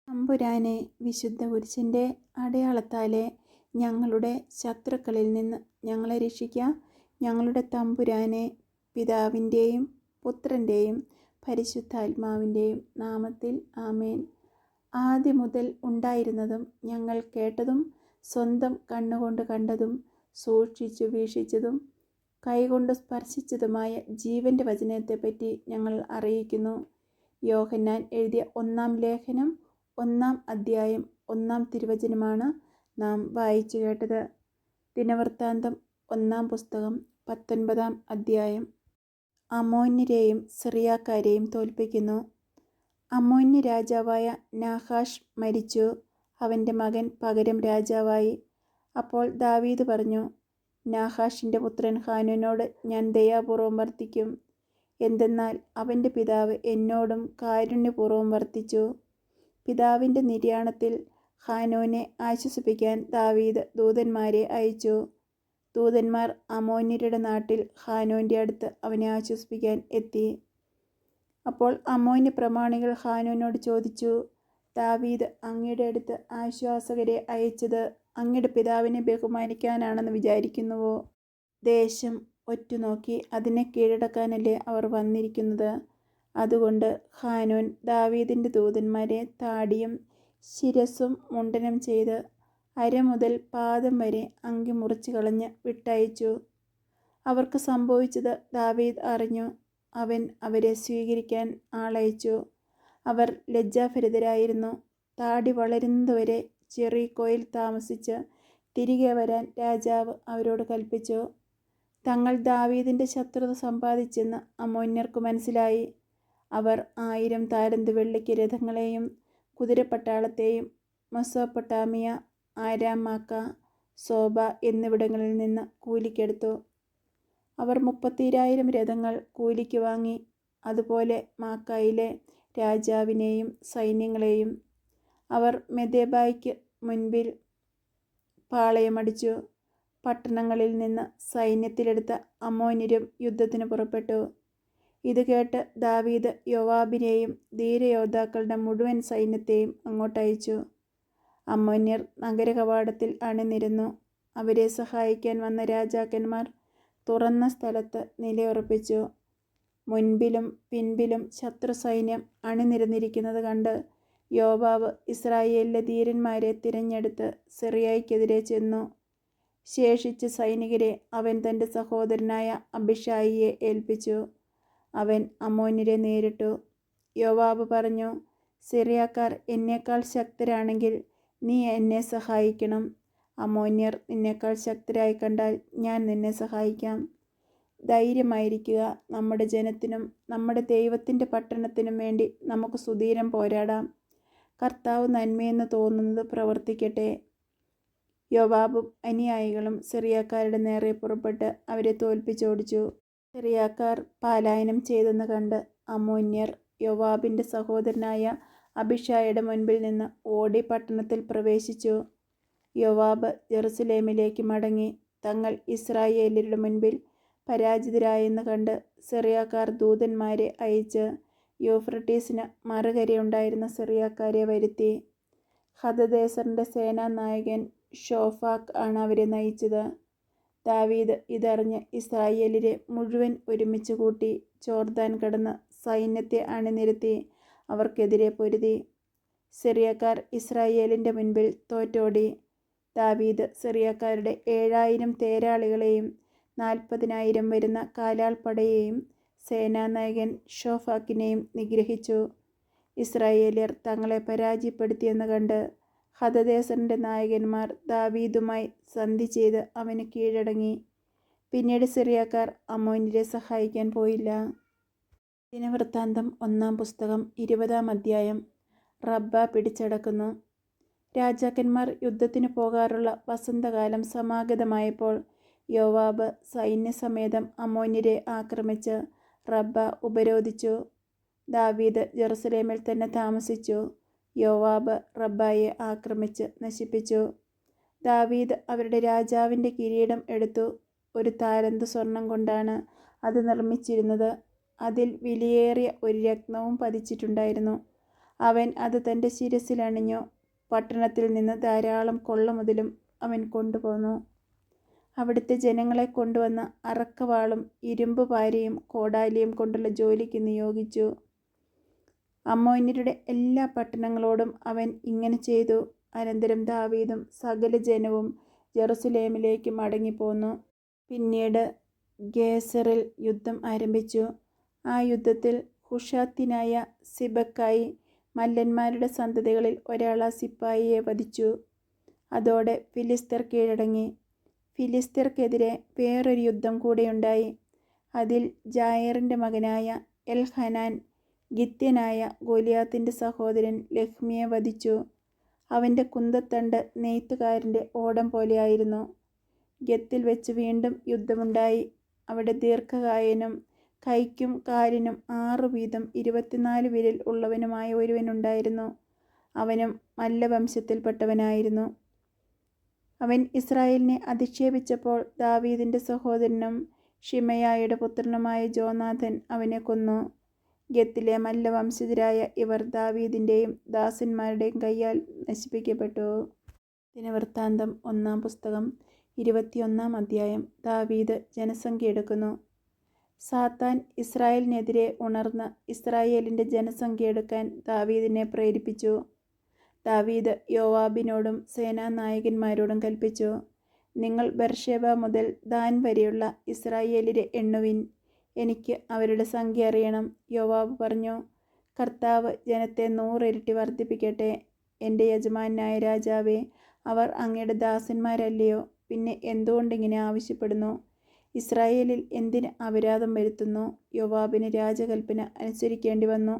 തമ്പുരാനെ, വിശുദ്ധ കുരിശിൻ്റെ അടയാളത്താലെ ഞങ്ങളുടെ ശത്രുക്കളിൽ നിന്ന് ഞങ്ങളെ രക്ഷിക്കുക. ഞങ്ങളുടെ തമ്പുരാനെ, പിതാവിൻ്റെയും പുത്രൻ്റെയും പരിശുദ്ധാത്മാവിൻ്റെയും നാമത്തിൽ ആമേൻ. ആദ്യം മുതൽ ഉണ്ടായിരുന്നതും ഞങ്ങൾ കേട്ടതും സ്വന്തം കണ്ണുകൊണ്ട് കണ്ടതും സൂക്ഷിച്ചു വീക്ഷിച്ചതും കൈകൊണ്ട് സ്പർശിച്ചതുമായ ജീവൻ്റെ വചനത്തെപ്പറ്റി ഞങ്ങൾ അറിയിക്കുന്നു. യോഹന്നാൻ എഴുതിയ 1-ാം ലേഖനം 1-ാം അധ്യായം 1-ാം തിരുവചനമാണ് നാം വായിച്ചു കേട്ടത്. ദിനവൃത്താന്തം 1-ാം പുസ്തകം 19-ാം അധ്യായം. അമ്മോന്യരെയും സിറിയാക്കാരെയും തോൽപ്പിക്കുന്നു. അമ്മോന്യ രാജാവായ നാഹാഷ് മരിച്ചു. അവൻ്റെ മകൻ പകരം രാജാവായി. അപ്പോൾ ദാവീദ് പറഞ്ഞു, നാഹാഷിൻ്റെ പുത്രൻ ഹാനൂനോട് ഞാൻ ദയാപൂർവം വർത്തിക്കും. എന്തെന്നാൽ അവൻ്റെ പിതാവ് എന്നോടും കാരുണ്യപൂർവ്വം വർത്തിച്ചു. പിതാവിൻ്റെ നിര്യാണത്തിൽ ഹാനൂനെ ആശ്വസിപ്പിക്കാൻ ദാവീദ് ദൂതന്മാരെ അയച്ചു. ദൂതന്മാർ അമ്മോന്യരുടെ നാട്ടിൽ ഹാനൂൻ്റെ അടുത്ത് അവനെ ആശ്വസിപ്പിക്കാൻ എത്തി. അപ്പോൾ അമ്മോന്യ പ്രമാണികൾ ഹാനൂനോട് ചോദിച്ചു, ദാവീദ് അങ്ങയുടെ അടുത്ത് ആശ്വാസകരെ അയച്ചത് അങ്ങയുടെ പിതാവിനെ ബഹുമാനിക്കാനാണെന്ന് വിചാരിക്കുന്നുവോ? ദേശം ഒറ്റുനോക്കി അതിനെ കീഴടക്കാനല്ലേ അവർ വന്നിരിക്കുന്നത്? അതുകൊണ്ട് ഹാനൂൻ ദാവീദിൻ്റെ ദൂതന്മാരെ താടിയും ശിരസ്സും മുണ്ഡനം ചെയ്ത് അര മുതൽ പാദം വരെ അങ്കി മുറിച്ച് കളഞ്ഞ് വിട്ടയച്ചു. അവർക്ക് സംഭവിച്ചത് ദാവീദ് അറിഞ്ഞു. അവൻ അവരെ സ്വീകരിക്കാൻ ആളയച്ചു. അവർ ലജ്ജാഭരിതരായിരുന്നു. താടി വളരുന്നതുവരെ ജെറിക്കോയിൽ താമസിച്ച് തിരികെ വരാൻ രാജാവ് അവരോട് കൽപ്പിച്ചു. തങ്ങൾ ദാവീദിൻ്റെ ശത്രുത സമ്പാദിച്ചെന്ന് അമ്മോന്യർക്ക് മനസ്സിലായി. അവർ 1000 താലന്ത് വെള്ളിക്ക് രഥങ്ങളെയും കുതിരപ്പട്ടാളത്തെയും മെസൊപ്പൊട്ടാമിയ, ആരാം മാക്ക, സോബ എന്നിവിടങ്ങളിൽ നിന്ന് കൂലിക്കെടുത്തു. അവർ 32,000 രഥങ്ങൾ കൂലിക്ക് വാങ്ങി. അതുപോലെ മാക്കായിലെ രാജാവിനെയും സൈന്യങ്ങളെയും. അവർ മെദേബായ്ക്ക് മുൻപിൽ പാളയമടിച്ചു. പട്ടണങ്ങളിൽ നിന്ന് സൈന്യത്തിലെടുത്ത അമ്മോന്യരും യുദ്ധത്തിന് പുറപ്പെട്ടു. ഇത് കേട്ട് ദാവീദ് യോവാബിനെയും ധീരയോദ്ധാക്കളുടെ മുഴുവൻ സൈന്യത്തെയും അങ്ങോട്ടയച്ചു. അമ്മോന്യർ നഗരകവാടത്തിൽ അണിനിരന്നു. അവരെ സഹായിക്കാൻ വന്ന രാജാക്കന്മാർ തുറന്ന സ്ഥലത്ത് നിലയുറപ്പിച്ചു. മുൻപിലും പിൻപിലും ശത്രു സൈന്യം അണിനിരന്നിരിക്കുന്നത് കണ്ട് യോവാബ് ഇസ്രായേലിലെ ധീരന്മാരെ തിരഞ്ഞെടുത്ത് സിറിയയ്ക്കെതിരെ ചെന്നു. ശേഷിച്ച സൈനികരെ അവൻ തൻ്റെ സഹോദരനായ അബിഷായിയെ ഏൽപ്പിച്ചു. അവൻ അമ്മോന്യരെ നേരിട്ടു. യോവാബ് പറഞ്ഞു, സിറിയക്കാർ എന്നേക്കാൾ ശക്തരാണെങ്കിൽ നീ എന്നെ സഹായിക്കണം. അമ്മോന്യർ നിന്നേക്കാൾ ശക്തരായി കണ്ടാൽ ഞാൻ നിന്നെ സഹായിക്കാം. ധൈര്യമായിരിക്കുക. നമ്മുടെ ജനത്തിനും നമ്മുടെ ദൈവത്തിൻ്റെ പട്ടണത്തിനും വേണ്ടി നമുക്ക് സുധീരം പോരാടാം. കർത്താവ് നന്മയെന്ന് തോന്നുന്നത് പ്രവർത്തിക്കട്ടെ. യോവാബും അനുയായികളും സിറിയക്കാരുടെ നേരെ പുറപ്പെട്ട് അവരെ തോൽപ്പിച്ചോടിച്ചു. സിറിയക്കാർ പലായനം ചെയ്തെന്ന് കണ്ട് അമ്മോന്യർ യോവാബിൻ്റെ സഹോദരനായ അബിഷായിയുടെ മുൻപിൽ നിന്ന് ഓടി പട്ടണത്തിൽ പ്രവേശിച്ചു. യോവാബ് ജെറുസലേമിലേക്ക് മടങ്ങി. തങ്ങൾ ഇസ്രായേല്യരുടെ മുൻപിൽ പരാജിതരായെന്ന് കണ്ട് സിറിയക്കാർ ദൂതന്മാരെ അയച്ച് യൂഫ്രട്ടീസിന് മറുകരയുണ്ടായിരുന്ന സിറിയക്കാരെ വരുത്തി. ഹദദേസറിൻ്റെ സേനാനായകൻ ഷോഫാക്ക് ആണ് അവരെ നയിച്ചത്. ദാവീദ് ഇതറിഞ്ഞ് ഇസ്രായേല്യരെ മുഴുവൻ ഒരുമിച്ച് കൂട്ടി ജോർദാൻ കടന്ന് സൈന്യത്തെ അണിനിരത്തി അവർക്കെതിരെ പൊരുതി. സിറിയക്കാർ ഇസ്രായേലിൻ്റെ മുൻപിൽ തോറ്റോടി. ദാവീദ് സിറിയക്കാരുടെ 7,000 തേരാളികളെയും 40,000 വരുന്ന കാലാൾപ്പടയെയും സേനാനായകൻ ഷോഫാക്കിനെയും നിഗ്രഹിച്ചു. ഇസ്രായേല്യർ തങ്ങളെ പരാജയപ്പെടുത്തിയെന്ന് കണ്ട് ഹദദേസറിൻ്റെ നായകന്മാർ ദാവീദുമായി സന്ധി ചെയ്ത് അവന് കീഴടങ്ങി. പിന്നീട് സിറിയക്കാർ അമ്മോന്യരെ സഹായിക്കാൻ പോയില്ല. ദിനവൃത്താന്തം 1-ാം പുസ്തകം 20-ാം അധ്യായം. റബ്ബ പിടിച്ചടക്കുന്നു. രാജാക്കന്മാർ യുദ്ധത്തിന് പോകാറുള്ള വസന്തകാലം സമാഗതമായപ്പോൾ യോവാബ് സൈന്യസമേതം അമ്മോന്യരെ ആക്രമിച്ച് റബ്ബ ഉപരോധിച്ചു. ദാവീദ് ജെറുസലേമിൽ തന്നെ താമസിച്ചു. യോവാബ് റബ്ബയെ ആക്രമിച്ച് നശിപ്പിച്ചു. ദാവീദ് അവരുടെ രാജാവിൻ്റെ കിരീടം എടുത്തു. 1 താലന്ത് സ്വർണം കൊണ്ടാണ് അത് നിർമ്മിച്ചിരുന്നത്. അതിൽ വിലയേറിയ ഒരു രത്നവും പതിച്ചിട്ടുണ്ടായിരുന്നു. അവൻ അത് തൻ്റെ ശിരസിലണിഞ്ഞു. പട്ടണത്തിൽ നിന്ന് ധാരാളം കൊള്ളമുതലും അവൻ കൊണ്ടുപോന്നു. അവിടുത്തെ ജനങ്ങളെ കൊണ്ടുവന്ന് അറക്കവാളും ഇരുമ്പ് പാരയും കോടാലിയും കൊണ്ടുള്ള ജോലിക്ക് നിയോഗിച്ചു. അമ്മോന്യരുടെ എല്ലാ പട്ടണങ്ങളോടും അവൻ ഇങ്ങനെ ചെയ്തു. അനന്തരം ദാവീദും സകല ജനവും ജെറുസലേമിലേക്ക് മടങ്ങിപ്പോന്നു. പിന്നീട് ഗേസറിൽ യുദ്ധം ആരംഭിച്ചു. ആ യുദ്ധത്തിൽ ഹുഷാത്യനായ സിബെക്കായി മല്ലന്മാരുടെ സന്തതികളിൽ ഒരാളാ സിപ്പായിയെ വധിച്ചു. അതോടെ ഫിലിസ്ത്യർ കീഴടങ്ങി. ഫിലിസ്ത്യർക്കെതിരെ വേറൊരു യുദ്ധം കൂടെയുണ്ടായി. അതിൽ ജായറിൻ്റെ മകനായ എൽഹനാൻ ഗിത്യനായ ഗോലിയാത്തിൻ്റെ സഹോദരൻ ലഹ്മിയെ വധിച്ചു. അവൻ്റെ കുന്തത്തണ്ട് നെയ്ത്തുകാരൻ്റെ ഓടം പോലെയായിരുന്നു. ഗത്തിൽ വെച്ച് വീണ്ടും യുദ്ധമുണ്ടായി. അവിടെ ദീർഘകായനും കൈക്കും കാലിനും 6 വീതം 24 വിരൽ ഉള്ളവനുമായ ഒരുവനുണ്ടായിരുന്നു. അവനും മല്ലവംശത്തിൽപ്പെട്ടവനായിരുന്നു. അവൻ ഇസ്രായേലിനെ അധിക്ഷേപിച്ചപ്പോൾ ദാവീദിൻ്റെ സഹോദരനും ഷിമെയായുടെ പുത്രനുമായ ജോനാഥൻ അവനെ കൊന്നു. ഗത്തിലെ മല്ലവംശജരായ ഇവർ ദാവീദിൻ്റെയും ദാസന്മാരുടെയും കയ്യാൽ നശിപ്പിക്കപ്പെട്ടു. ദിനവൃത്താന്തം 1-ാം പുസ്തകം 21-ാം അധ്യായം. ദാവീദ് ജനസംഖ്യ എടുക്കുന്നു. സാത്താൻ ഇസ്രായേലിനെതിരെ ഉണർന്ന് ഇസ്രായേലിൻ്റെ ജനസംഖ്യ എടുക്കാൻ ദാവീദിനെ പ്രേരിപ്പിച്ചു. ദാവീദ് യോവാബിനോടും സേനാനായകന്മാരോടും കൽപ്പിച്ചു, നിങ്ങൾ ബർശേബ മുതൽ ദാൻ വരെയുള്ള ഇസ്രായേലിരെ എണ്ണുവിൻ. എനിക്ക് അവരുടെ സംഖ്യ അറിയണം. യോവാബ് പറഞ്ഞു, കർത്താവ് ജനത്തെ 100 ഇരട്ടി വർദ്ധിപ്പിക്കട്ടെ. എൻ്റെ യജമാനായ രാജാവേ, അവർ അങ്ങയുടെ ദാസന്മാരല്ലയോ? പിന്നെ എന്തുകൊണ്ടിങ്ങനെ ആവശ്യപ്പെടുന്നു? ഇസ്രായേലിൽ എന്തിന് അപരാധം വരുത്തുന്നു? യോവാബിന് രാജകൽപ്പന അനുസരിക്കേണ്ടി വന്നു.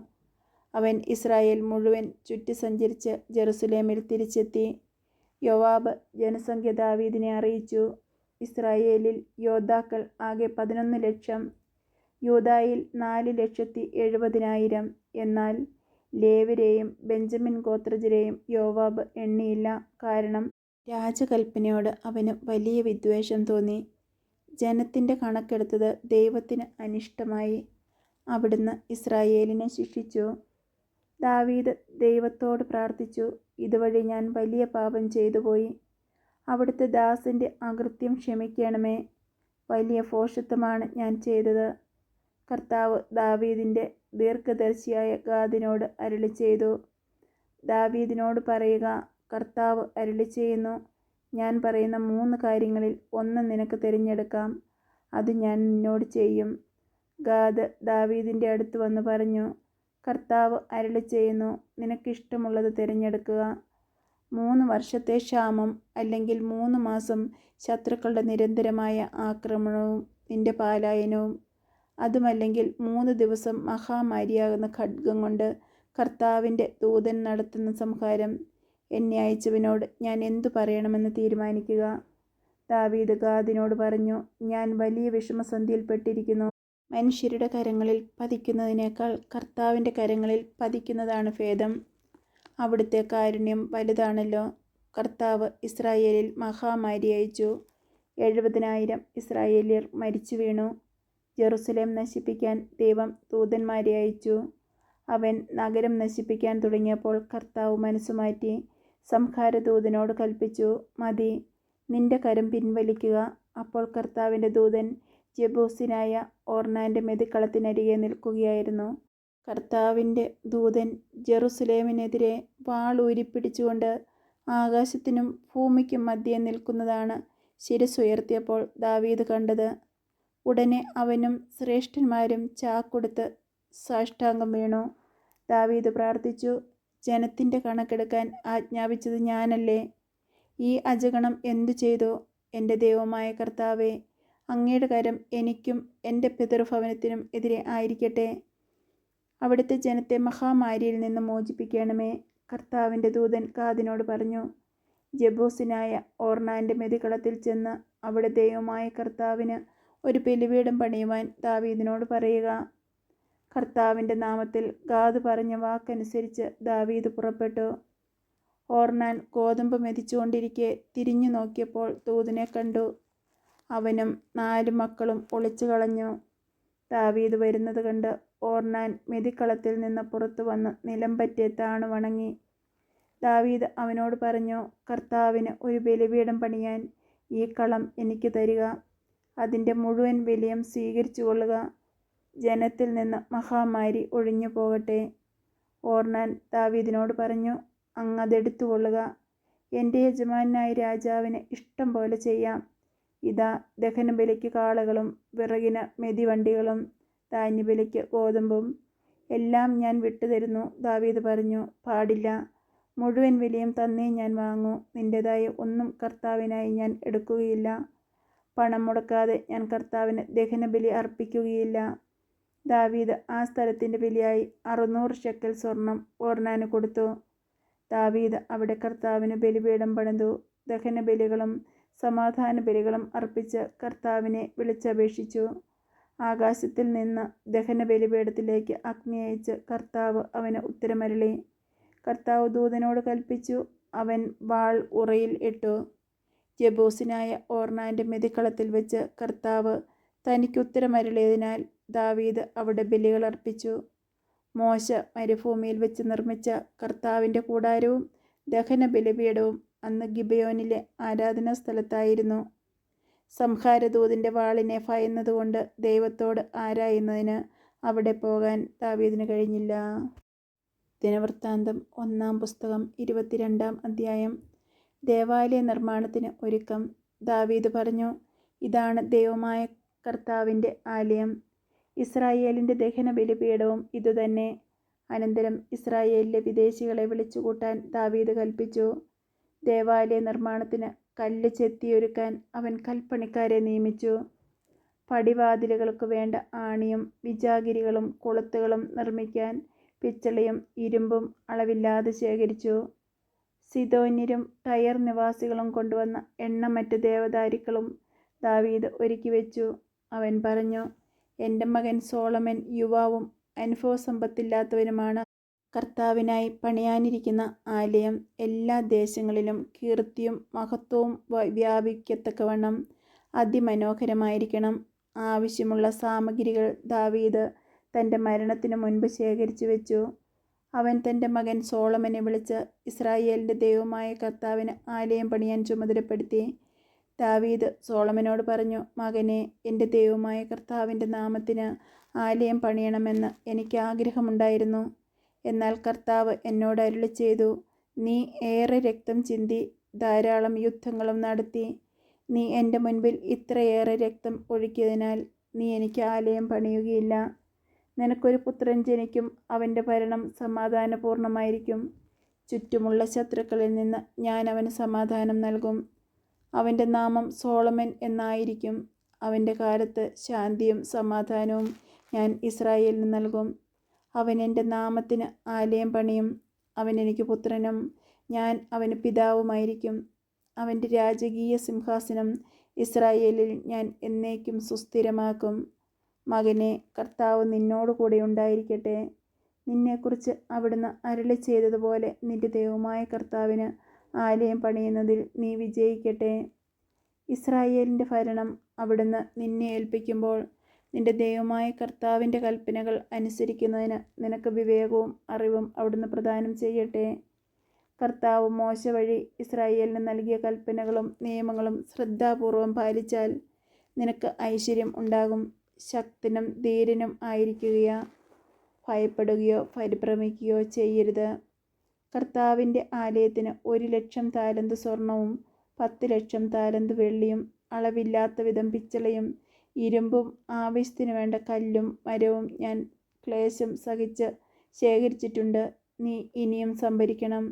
അവൻ ഇസ്രായേൽ മുഴുവൻ ചുറ്റി സഞ്ചരിച്ച് ജെറുസലേമിൽ തിരിച്ചെത്തി. യോവാബ് ജനസംഖ്യ ദാവീദിനെ അറിയിച്ചു. ഇസ്രായേലിൽ യോദ്ധാക്കൾ ആകെ 11 ലക്ഷം, യൂദായിൽ 4,70,000. എന്നാൽ ലേവ്യരെയും ബെഞ്ചമിൻ ഗോത്രജരെയും യോവാബ് എണ്ണിയില്ല. കാരണം രാജകൽപ്പനയോട് അവന് വലിയ വിദ്വേഷം തോന്നി. ജനത്തിൻ്റെ കണക്കെടുത്തത് ദൈവത്തിന് അനിഷ്ടമായി. അവിടുന്ന് ഇസ്രായേലിനെ ശിക്ഷിച്ചു. ദാവീദ് ദൈവത്തോട് പ്രാർത്ഥിച്ചു, ഇതുവഴി ഞാൻ വലിയ പാപം ചെയ്തുപോയി. അവിടുത്തെ ദാസൻ്റെ അകൃത്യം ക്ഷമിക്കണമേ. വലിയ ഭോഷത്വമാണ് ഞാൻ ചെയ്തത്. കർത്താവ് ദാവീദിൻ്റെ ദീർഘദർശിയായ ഗാദിനോട് അരുളിച്ചെയ്തു, ദാവീദിനോട് പറയുക, കർത്താവ് അരുളിച്ചെയ്യുന്നു, ഞാൻ പറയുന്ന 3 കാര്യങ്ങളിൽ ഒന്ന് നിനക്ക് തിരഞ്ഞെടുക്കാം. അത് ഞാൻ നിന്നോട് ചെയ്യും. ഗാദ് ദാവീദിൻ്റെ അടുത്ത് വന്ന് പറഞ്ഞു, കർത്താവ് അരുളിച്ചെയ്യുന്നു, നിനക്കിഷ്ടമുള്ളത് തിരഞ്ഞെടുക്കുക. 3 വർഷത്തെ ക്ഷാമം, അല്ലെങ്കിൽ 3 മാസം ശത്രുക്കളുടെ നിരന്തരമായ ആക്രമണവും നിന്റെ പാലായനവും, അതുമല്ലെങ്കിൽ 3 ദിവസം മഹാമാരിയാകുന്ന ഖഡ്ഗം കൊണ്ട് കർത്താവിൻ്റെ ദൂതൻ നടത്തുന്ന സംഹാരം. എന്നെ അയച്ചവനോട് ഞാൻ എന്തു പറയണമെന്ന് തീരുമാനിക്കുക. ദാവീദ് ഗാദിനോട് പറഞ്ഞു, ഞാൻ വലിയ വിഷമസന്ധിയിൽപ്പെട്ടിരിക്കുന്നു. മനുഷ്യരുടെ കരങ്ങളിൽ പതിക്കുന്നതിനേക്കാൾ കർത്താവിൻ്റെ കരങ്ങളിൽ പതിക്കുന്നതാണ് ഭേദം. അവിടുത്തെ കാരുണ്യം വലുതാണല്ലോ. കർത്താവ് ഇസ്രായേലിൽ മഹാമാരി അയച്ചു. 70,000 ഇസ്രായേല്യർ മരിച്ചു വീണു. ജെറുസലേം നശിപ്പിക്കാൻ ദൈവം ദൂതന്മാരെ അയച്ചു. അവൻ നഗരം നശിപ്പിക്കാൻ തുടങ്ങിയപ്പോൾ കർത്താവ് മനസ്സുമാറ്റി സംഹാരദൂതനോട് കൽപ്പിച്ചു, മതി, നിന്റെ കരം പിൻവലിക്കുക. അപ്പോൾ കർത്താവിൻ്റെ ദൂതൻ ജെബൂസിനായ ഓർണാൻ്റെ മെതിക്കളത്തിനരികെ നിൽക്കുകയായിരുന്നു. കർത്താവിൻ്റെ ദൂതൻ ജെറുസലേമിനെതിരെ വാൾ ഊരിപ്പിടിച്ചുകൊണ്ട് ആകാശത്തിനും ഭൂമിക്കും മധ്യേ നിൽക്കുന്നതാണ് ശിരസ്സുയർത്തിയപ്പോൾ ദാവീദ് കണ്ടത്. ഉടനെ അവനും ശ്രേഷ്ഠന്മാരും ചാക്കൊടുത്ത് സാഷ്ടാംഗം വീണു. ദാവീദ് പ്രാർത്ഥിച്ചു, ജനത്തിൻ്റെ കണക്കെടുക്കാൻ ആജ്ഞാപിച്ചത് ഞാനല്ലേ? ഈ അജഗണം എന്തു ചെയ്തു? എൻ്റെ ദൈവമായ കർത്താവേ, അങ്ങയുടെ കരം എനിക്കും എൻ്റെ പിതൃഭവനത്തിനും എതിരെ ആയിരിക്കട്ടെ. അവിടുത്തെ ജനത്തെ മഹാമാരിയിൽ നിന്ന് മോചിപ്പിക്കണമേ. കർത്താവിൻ്റെ ദൂതൻ ഗാദിനോട് പറഞ്ഞു, ജെബൂസിനായ ഓർണാൻ്റെ മെതികളത്തിൽ ചെന്ന് അവിടെ ദൈവമായ കർത്താവിന് ഒരു ബലിപീഠം പണിയുവാൻ ദാവീദിനോട് പറയുക. കർത്താവിൻ്റെ നാമത്തിൽ ഗാദ് പറഞ്ഞ വാക്കനുസരിച്ച് ദാവീദ് പുറപ്പെട്ടു. ഓർണാൻ ഗോതമ്പ് മെതിച്ചുകൊണ്ടിരിക്കെ തിരിഞ്ഞു നോക്കിയപ്പോൾ ദൂതനെ കണ്ടു. അവനും 4 മക്കളും ഒളിച്ചു കളഞ്ഞു. ദാവീദ് വരുന്നത് കണ്ട് ഓർനാൻ മെതിക്കളത്തിൽ നിന്ന് പുറത്തു വന്ന് നിലംപറ്റെ താണു വണങ്ങി. ദാവീദ് അവനോട് പറഞ്ഞു, കർത്താവിന് ഒരു ബലിപീഠം പണിയാൻ ഈ കളം എനിക്ക് തരിക. അതിൻ്റെ മുഴുവൻ വിലയും സ്വീകരിച്ചു കൊള്ളുക. ജനത്തിൽ നിന്ന് മഹാമാരി ഒഴിഞ്ഞു പോകട്ടെ. ഓർനാൻ ദാവീദിനോട് പറഞ്ഞു, അങ്ങതെടുത്തു കൊള്ളുക. എൻ്റെ യജമാനായ രാജാവിന് ഇഷ്ടം പോലെ ചെയ്യാം. ഇതാ, ദഹനബലിക്ക് കാളകളും വിറകിന് മെതിവണ്ടികളും ധാന്യബലിക്ക് ഗോതമ്പും എല്ലാം ഞാൻ വിട്ടുതരുന്നു. ദാവീദ് പറഞ്ഞു, പാടില്ല. മുഴുവൻ വിലയും തന്നേ ഞാൻ വാങ്ങൂ. നിൻ്റെതായ ഒന്നും കർത്താവിനായി ഞാൻ എടുക്കുകയില്ല. പണം മുടക്കാതെ ഞാൻ കർത്താവിന് ദഹനബലി അർപ്പിക്കുകയില്ല. ദാവീദ് ആ സ്ഥലത്തിൻ്റെ വിലയായി 600 ഷെക്കൽ സ്വർണം ഓർനാന് കൊടുത്തു. ദാവീദ് അവിടെ കർത്താവിന് ബലിപീഠം പണിതു. ദഹനബലികളും സമാധാന ബലികളും അർപ്പിച്ച് കർത്താവിനെ വിളിച്ചപേക്ഷിച്ചു. ആകാശത്തിൽ നിന്ന് ദഹനബലിപീഠത്തിലേക്ക് അഗ്നി അയച്ച് കർത്താവ് അവന് ഉത്തരമരുളി. കർത്താവ് ദൂതനോട് കൽപ്പിച്ചു. അവൻ വാൾ ഉറയിൽ ഇട്ടു. ജബൂസിനായ ഓർനാൻ്റെ മെതിക്കളത്തിൽ വെച്ച് കർത്താവ് തനിക്ക് ഉത്തരമരുളിയതിനാൽ ദാവീദ് അവിടെ ബലികൾ അർപ്പിച്ചു. മോശ മരുഭൂമിയിൽ വെച്ച് നിർമ്മിച്ച കർത്താവിൻ്റെ കൂടാരവും ദഹന ബലിപീഠവും അന്ന് ഗിബയോനിലെ ആരാധനാ സ്ഥലത്തായിരുന്നു. സംഹാരദൂതൻ്റെ വാളിനെ ഭയന്നതുകൊണ്ട് ദൈവത്തോട് ആരായുന്നതിന് അവിടെ പോകാൻ ദാവീദിന് കഴിഞ്ഞില്ല. ദിനവൃത്താന്തം 1-ാം പുസ്തകം 22-ാം അധ്യായം. ദേവാലയ നിർമ്മാണത്തിന് ഒരുക്കം. ദാവീദ് പറഞ്ഞു, ഇതാണ് ദൈവമായ കർത്താവിൻ്റെ ആലയം. ഇസ്രായേലിൻ്റെ ദഹന ബലിപീഠവും ഇതുതന്നെ. അനന്തരം ഇസ്രായേലിലെ വിദേശികളെ വിളിച്ചുകൂട്ടാൻ ദാവീദ് കൽപ്പിച്ചു. ദേവാലയ നിർമ്മാണത്തിന് കല്ല് ചെത്തിയൊരുക്കാൻ അവൻ കൽപ്പണിക്കാരെ നിയമിച്ചു. പടിവാതിലുകൾക്ക് വേണ്ട ആണിയും വിജാഗിരികളും കൊളുത്തുകളും നിർമ്മിക്കാൻ പിച്ചളയും ഇരുമ്പും അളവില്ലാതെ ശേഖരിച്ചു. സിദോന്യരും ടയർ നിവാസികളും കൊണ്ടുവന്ന എണ്ണമറ്റ ദേവദാരുക്കളും ദാവീദ് ഒരുക്കി വെച്ചു. അവൻ പറഞ്ഞു, എൻ്റെ മകൻ സോളമൻ യുവാവും അനുഭവസമ്പത്തില്ലാത്തവനുമാണ്. കർത്താവിനായി പണിയാനിരിക്കുന്ന ആലയം എല്ലാ ദേശങ്ങളിലും കീർത്തിയും മഹത്വവും വ്യാപിക്കത്തക്കവണ്ണം അതിമനോഹരമായിരിക്കണം. ആവശ്യമുള്ള സാമഗ്രികൾ ദാവീദ് തൻ്റെ മരണത്തിനു മുൻപ് ശേഖരിച്ചു വെച്ചു. അവൻ തൻ്റെ മകൻ സോളമനെ വിളിച്ച് ഇസ്രായേലിൻ്റെ ദൈവമായ കർത്താവിന് ആലയം പണിയാൻ ചുമതലപ്പെടുത്തി. ദാവീദ് സോളമനോട് പറഞ്ഞു, മകനെ, എൻ്റെ ദൈവമായ കർത്താവിൻ്റെ നാമത്തിന് ആലയം പണിയണമെന്ന് എനിക്ക് ആഗ്രഹമുണ്ടായിരുന്നു. എന്നാൽ കർത്താവ് എന്നോട് അരുളി ചെയ്തു, നീ ഏറെ രക്തം ചിന്തി ധാരാളം യുദ്ധങ്ങളും നടത്തി. നീ എൻ്റെ മുൻപിൽ ഇത്രയേറെ രക്തം ഒഴുക്കിയതിനാൽ നീ എനിക്ക് ആലയം പണിയുകയില്ല. നിനക്കൊരു പുത്രൻ ജനിക്കും. അവൻ്റെ ഭരണം സമാധാനപൂർണമായിരിക്കും. ചുറ്റുമുള്ള ശത്രുക്കളിൽ നിന്ന് ഞാൻ അവന് സമാധാനം നൽകും. അവൻ്റെ നാമം സോളമൻ എന്നായിരിക്കും. അവൻ്റെ കാലത്ത് ശാന്തിയും സമാധാനവും ഞാൻ ഇസ്രായേലിന് നൽകും. അവൻ എൻ്റെ നാമത്തിന് ആലയം പണിയും. അവൻ എനിക്ക് പുത്രനും ഞാൻ അവന് പിതാവുമായിരിക്കും. അവൻ്റെ രാജകീയ സിംഹാസനം ഇസ്രായേലിൽ ഞാൻ എന്നേക്കും സുസ്ഥിരമാക്കും. മകനെ, കർത്താവ് നിന്നോടുകൂടെ ഉണ്ടായിരിക്കട്ടെ. നിന്നെക്കുറിച്ച് അവിടുന്ന് അരുളി ചെയ്തതുപോലെ നിന്റെ ദൈവമായ കർത്താവിന് ആലയം പണിയുന്നതിൽ നീ വിജയിക്കട്ടെ. ഇസ്രായേലിൻ്റെ ഭരണം അവിടുന്ന് നിന്നെ ഏൽപ്പിക്കുമ്പോൾ നിന്റെ ദൈവമായ കർത്താവിൻ്റെ കൽപ്പനകൾ അനുസരിക്കുന്നതിന് നിനക്ക് വിവേകവും അറിവും അവിടുന്ന് പ്രദാനം ചെയ്യട്ടെ. കർത്താവ് മോശ വഴി ഇസ്രായേലിന് നൽകിയ കൽപ്പനകളും നിയമങ്ങളും ശ്രദ്ധാപൂർവം പാലിച്ചാൽ നിനക്ക് ഐശ്വര്യം ഉണ്ടാകും. ശക്തനും ധീരനും ആയിരിക്കുകയോ ഭയപ്പെടുകയോ പരിഭ്രമിക്കുകയോ ചെയ്യരുത്. കർത്താവിൻ്റെ ആലയത്തിന് 1,00,000 താലന്ത് സ്വർണവും 10,00,000 താലന്ത് വെള്ളിയും അളവില്ലാത്ത വിധം പിച്ചളയും ഇരുമ്പും ആവശ്യത്തിന് വേണ്ട കല്ലും മരവും ഞാൻ ക്ലേശം സഹിച്ച് ശേഖരിച്ചിട്ടുണ്ട്. നീ ഇനിയും സംഭരിക്കണം.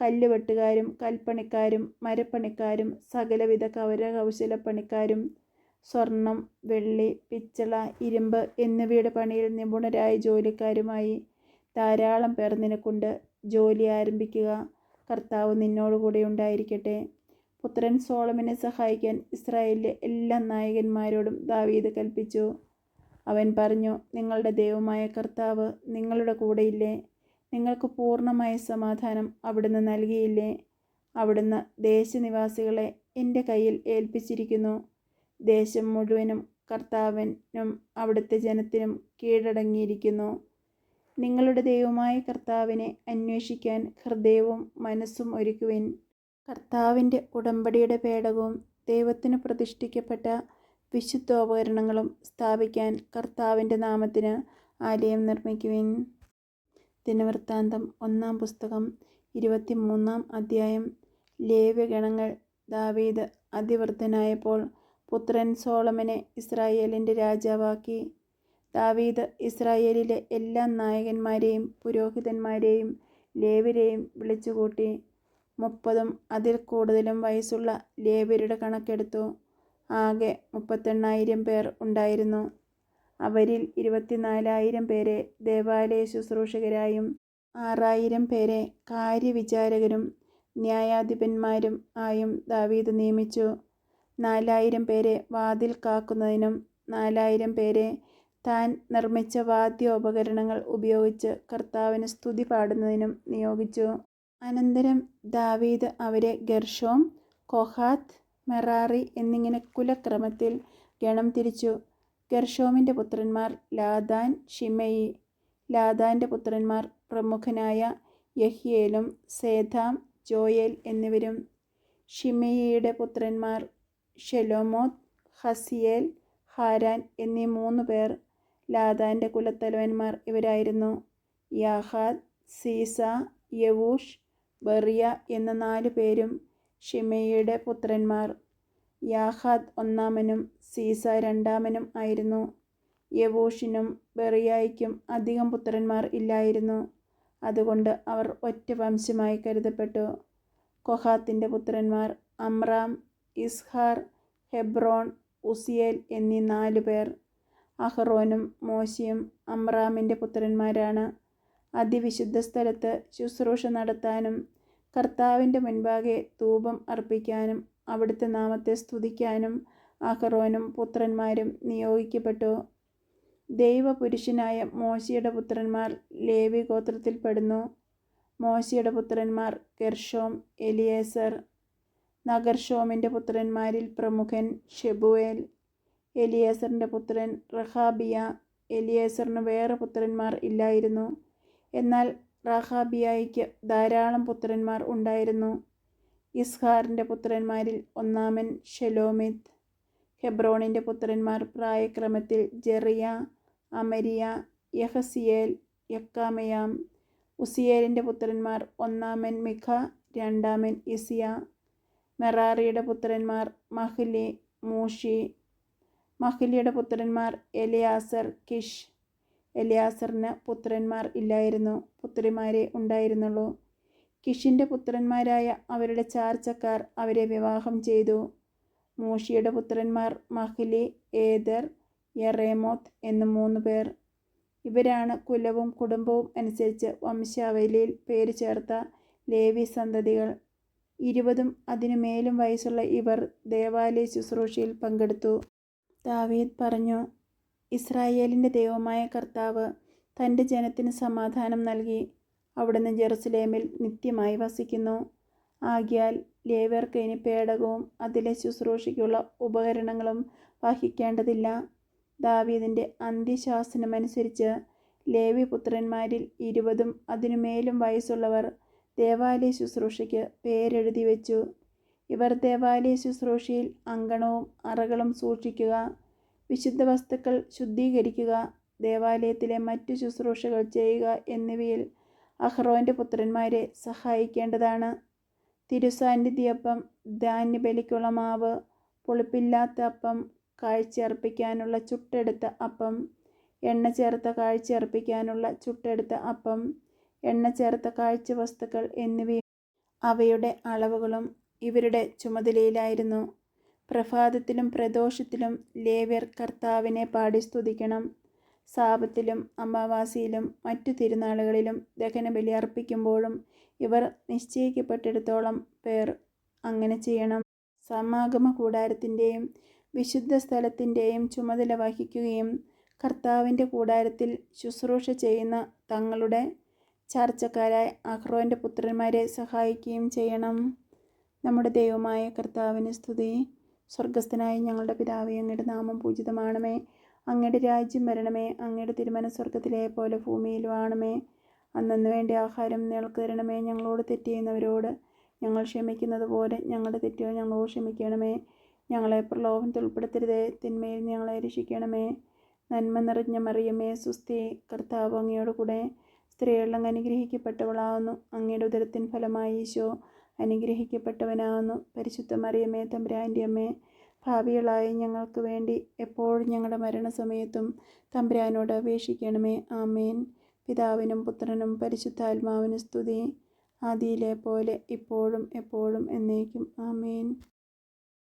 കല്ലുവെട്ടുകാരും കൽപ്പണിക്കാരും മരപ്പണിക്കാരും സകലവിധ കരകൗശലപ്പണിക്കാരും സ്വർണം, വെള്ളി, പിച്ചള, ഇരുമ്പ് എന്നിവയുടെ പണിയിൽ നിപുണരായ ജോലിക്കാരുമായി ധാരാളം പേർ നിനക്കുണ്ട്. ജോലി ആരംഭിക്കുക. കർത്താവ് നിന്നോടുകൂടെ ഉണ്ടായിരിക്കട്ടെ. പുത്രൻ സോളമനെ സഹായിക്കാൻ ഇസ്രായേലിലെ എല്ലാ നായകന്മാരോടും ദാവീദ് കൽപ്പിച്ചു. അവൻ പറഞ്ഞു, നിങ്ങളുടെ ദൈവമായ കർത്താവ് നിങ്ങളുടെ കൂടെയില്ലേ? നിങ്ങൾക്ക് പൂർണ്ണമായ സമാധാനം അവിടുന്ന് നൽകിയില്ലേ? അവിടുന്ന് ദേശനിവാസികളെ എൻ്റെ കയ്യിൽ ഏൽപ്പിച്ചിരിക്കുന്നു. ദേശം മുഴുവനും കർത്താവിനും അവിടുത്തെ ജനത്തിനും കീഴടങ്ങിയിരിക്കുന്നു. നിങ്ങളുടെ ദൈവമായ കർത്താവിനെ അന്വേഷിക്കാൻ ഹൃദയവും മനസ്സും ഒരുക്കുവിൻ. കർത്താവിൻ്റെ ഉടമ്പടിയുടെ പേടകവും ദൈവത്തിന് പ്രതിഷ്ഠിക്കപ്പെട്ട വിശുദ്ധോപകരണങ്ങളും സ്ഥാപിക്കാൻ കർത്താവിൻ്റെ നാമത്തിന് ആലയം നിർമ്മിക്കുവിൻ. ദിനവൃത്താന്തം 1-ാം പുസ്തകം 23-ാം അധ്യായം. ലേവ്യഗണങ്ങൾ ദാവീദ് അതിവൃദ്ധനായപ്പോൾ പുത്രൻ സോളമനെ ഇസ്രായേലിൻ്റെ രാജാവാക്കി. ദാവീദ് ഇസ്രായേലിലെ എല്ലാ നായകന്മാരെയും പുരോഹിതന്മാരെയും ലേവ്യരെയും വിളിച്ചുകൂട്ടി. 30-ഉം അതിൽ കൂടുതലും വയസ്സുള്ള ലേവ്യരുടെ കണക്കെടുത്തു. ആകെ 38,000 പേർ ഉണ്ടായിരുന്നു. അവരിൽ 24,000 പേരെ ദേവാലയ ശുശ്രൂഷകരായും 6,000 പേരെ കാര്യവിചാരകരും ന്യായാധിപന്മാരും ആയും ദാവീദ് നിയമിച്ചു. 4,000 പേരെ വാതിൽ കാക്കുന്നതിനും 4,000 പേരെ താൻ നിർമ്മിച്ച വാദ്യോപകരണങ്ങൾ ഉപയോഗിച്ച് കർത്താവിന് സ്തുതി പാടുന്നതിനും നിയോഗിച്ചു. അനന്തരം ദാവീദ് അവരെ ഗെർശോം, കൊഹാത്ത്, മെറാറി എന്നിങ്ങനെ കുലക്രമത്തിൽ ഗണം തിരിച്ചു. ഗെർശോമിൻ്റെ പുത്രന്മാർ ലാദാൻ, ശിമെയി. ലാദാൻ്റെ പുത്രന്മാർ പ്രമുഖനായ യഹ്യേലും സേഥാം, ജോയേൽ എന്നിവരും. ശിമെയിയുടെ പുത്രന്മാർ ശെലോമോത്ത്, ഹസിയേൽ, ഹാരാൻ എന്നീ 3 പേർ. ലാദാൻ്റെ കുലത്തലവന്മാർ ഇവരായിരുന്നു: യാഹാദ്, സീസ, യവൂഷ്, ബെറിയ എന്ന 4 പേരും. ശിമെയിയുടെ പുത്രന്മാർ യാഹാദ് 1-ാമനും സീസ 2-ാമനും ആയിരുന്നു. യവൂഷിനും ബെറിയായ്ക്കും അധികം പുത്രന്മാർ ഇല്ലായിരുന്നു. അതുകൊണ്ട് അവർ ഒറ്റ വംശമായി കരുതപ്പെട്ടു. കൊഹാത്തിൻ്റെ പുത്രന്മാർ അമ്രാം, ഇസ്ഹാർ, ഹെബ്രോൺ, ഉസിയേൽ എന്നീ 4 പേർ. അഹറോനും മോശയും അമ്രാമിൻ്റെ പുത്രന്മാരാണ്. അതിവിശുദ്ധ സ്ഥലത്ത് ശുശ്രൂഷ നടത്താനും കർത്താവിൻ്റെ മുൻപാകെ ധൂപം അർപ്പിക്കാനും അവിടുത്തെ നാമത്തെ സ്തുതിക്കാനും അഹറോനും പുത്രന്മാരും നിയോഗിക്കപ്പെട്ടു. ദൈവപുരുഷനായ മോശയുടെ പുത്രന്മാർ ലേവി ഗോത്രത്തിൽപ്പെടുന്നു. മോശയുടെ പുത്രന്മാർ ഗെർശോം, എലിയേസർ. നഗർശോമിൻ്റെ പുത്രന്മാരിൽ പ്രമുഖൻ ഷെബുവേൽ. എലിയേസറിൻ്റെ പുത്രൻ റഹാബിയ. എലിയേസറിന് വേറെ പുത്രന്മാർ ഇല്ലായിരുന്നു. എന്നാൽ റഹാബിയായിക്ക് ധാരാളം പുത്രന്മാർ ഉണ്ടായിരുന്നു. ഇസ്ഹാറിൻ്റെ പുത്രന്മാരിൽ 1-ാമൻ ഷെലോമിത്ത്. ഹെബ്രോണിൻ്റെ പുത്രന്മാർ പ്രായക്രമത്തിൽ ജെറിയ, അമരിയ, യഹസിയേൽ, യക്കാമെയാം. ഉസിയേലിൻ്റെ പുത്രന്മാർ 1-ാമൻ മിഖ, 2-ാമൻ ഇസിയ. മെറാറിയുടെ പുത്രന്മാർ മഹ്ലി, മൂഷി. മഹ്ലിയുടെ പുത്രന്മാർ എലിയാസർ, കിഷ്. എലിയാസറിന് പുത്രന്മാർ ഇല്ലായിരുന്നു, പുത്രിമാരെ ഉണ്ടായിരുന്നുള്ളൂ. കിഷിൻ്റെ പുത്രന്മാരായ അവരുടെ ചാർച്ചക്കാർ അവരെ വിവാഹം ചെയ്തു. മൂഷിയുടെ പുത്രന്മാർ മഹ്ലി, ഏദർ, യെറേമോത്ത് എന്ന് 3 പേർ. ഇവരാണ് കുലവും കുടുംബവും അനുസരിച്ച് വംശാവലിയിൽ പേര് ചേർത്ത ലേവി സന്തതികൾ. 20-ഉം അതിനുമേലും വയസ്സുള്ള ഇവർ ദേവാലയ ശുശ്രൂഷയിൽ പങ്കെടുത്തു. ദാവീദ് പറഞ്ഞു: ഇസ്രായേലിൻ്റെ ദൈവമായ കർത്താവ് തൻ്റെ ജനത്തിന് സമാധാനം നൽകി. അവിടുന്ന് ജെറുസലേമിൽ നിത്യമായി വസിക്കുന്നു. ആകയാൽ ലേവ്യർക്ക് ഇനി പേടകവും അതിലെ ശുശ്രൂഷയ്ക്കുള്ള ഉപകരണങ്ങളും വഹിക്കേണ്ടതില്ല. ദാവീദിൻ്റെ അന്ത്യശാസനമനുസരിച്ച് ലേവി പുത്രന്മാരിൽ 20-ഉം അതിനുമേലും വയസ്സുള്ളവർ ദേവാലയ ശുശ്രൂഷയ്ക്ക് പേരെഴുതി വെച്ചു. ഇവർ ദേവാലയ ശുശ്രൂഷയിൽ അങ്കണവും അറകളും സൂക്ഷിക്കുക, വിശുദ്ധ വസ്തുക്കൾ ശുദ്ധീകരിക്കുക, ദേവാലയത്തിലെ മറ്റു ശുശ്രൂഷകൾ ചെയ്യുക എന്നിവയിൽ അഹ്റോൻ്റെ പുത്രന്മാരെ സഹായിക്കേണ്ടതാണ്. തിരുസാന്നിധ്യപ്പം, ധാന്യബലിക്കുള്ള മാവ്, പുളിപ്പില്ലാത്ത അപ്പം, കാഴ്ചയർപ്പിക്കാനുള്ള ചുട്ടെടുത്ത അപ്പം, എണ്ണ ചേർത്ത കാഴ്ചയർപ്പിക്കാനുള്ള ചുട്ടെടുത്ത അപ്പം, എണ്ണ ചേർത്ത കാഴ്ചവസ്തുക്കൾ എന്നിവയും അവയുടെ അളവുകളും ഇവരുടെ ചുമതലയിലായിരുന്നു. പ്രഭാതത്തിലും പ്രദോഷത്തിലും ലേവ്യർ കർത്താവിനെ പാടി സ്തുതിക്കണം. സാബത്തിലും അമാവാസിയിലും മറ്റു തിരുനാളുകളിലും ദഹനബലി അർപ്പിക്കുമ്പോഴും ഇവർ നിശ്ചയിക്കപ്പെട്ടിടത്തോളം പേർ അങ്ങനെ ചെയ്യണം. സമാഗമ കൂടാരത്തിൻ്റെയും വിശുദ്ധ സ്ഥലത്തിൻ്റെയും ചുമതല വഹിക്കുകയും കർത്താവിൻ്റെ കൂടാരത്തിൽ ശുശ്രൂഷ ചെയ്യുന്ന തങ്ങളുടെ ചാർച്ചക്കാരായ അഹ്റോൻ്റെ പുത്രന്മാരെ സഹായിക്കുകയും ചെയ്യണം. നമ്മുടെ ദൈവമായ കർത്താവിന് സ്തുതി. സ്വർഗസ്ഥനായ ഞങ്ങളുടെ പിതാവേ, അങ്ങയുടെ നാമം പൂജിതമാണമേ. അങ്ങയുടെ രാജ്യം വരണമേ. അങ്ങയുടെ തിരുമനസ്സ് സ്വർഗത്തിലെ പോലെ ഭൂമിയിലും ആണമേ. അന്നന്ന് വേണ്ട ആഹാരം ഞങ്ങൾക്ക് തരണമേ. ഞങ്ങളോട് തെറ്റ് ചെയ്യുന്നവരോട് ഞങ്ങൾ ക്ഷമിക്കുന്നത് പോലെ ഞങ്ങളുടെ തെറ്റുകൾ ഞങ്ങളോട് ക്ഷമിക്കണമേ. ഞങ്ങളെ പ്രലോഭനത്തിൽ ഉൾപ്പെടുത്തരുതേ, തിന്മയിൽ ഞങ്ങളെ രക്ഷിക്കണമേ. നന്മ നിറഞ്ഞ മറിയമേ, സുസ്ഥി, കർത്താവ് അങ്ങയോട് കൂടെ സ്ത്രീകളിൽ അങ്ങ് അനുഗ്രഹിക്കപ്പെട്ടവളാവുന്നു. അങ്ങയുടെ ഉദരത്തിൻ ഫലമായി ഈശോ അനുഗ്രഹിക്കപ്പെട്ടവനാവുന്നു. പരിശുദ്ധ മറിയമേ, തമ്പുരാൻ്റെ അമ്മേ, ഭാവികളായ ഞങ്ങൾക്ക് വേണ്ടി എപ്പോഴും ഞങ്ങളുടെ മരണസമയത്തും തമ്പുരാനോട് അപേക്ഷിക്കണമേ. ആമേൻ. പിതാവിനും പുത്രനും പരിശുദ്ധാത്മാവിനും സ്തുതി, ആദിയിലെ പോലെ ഇപ്പോഴും എപ്പോഴും എന്നേക്കും. ആമേൻ.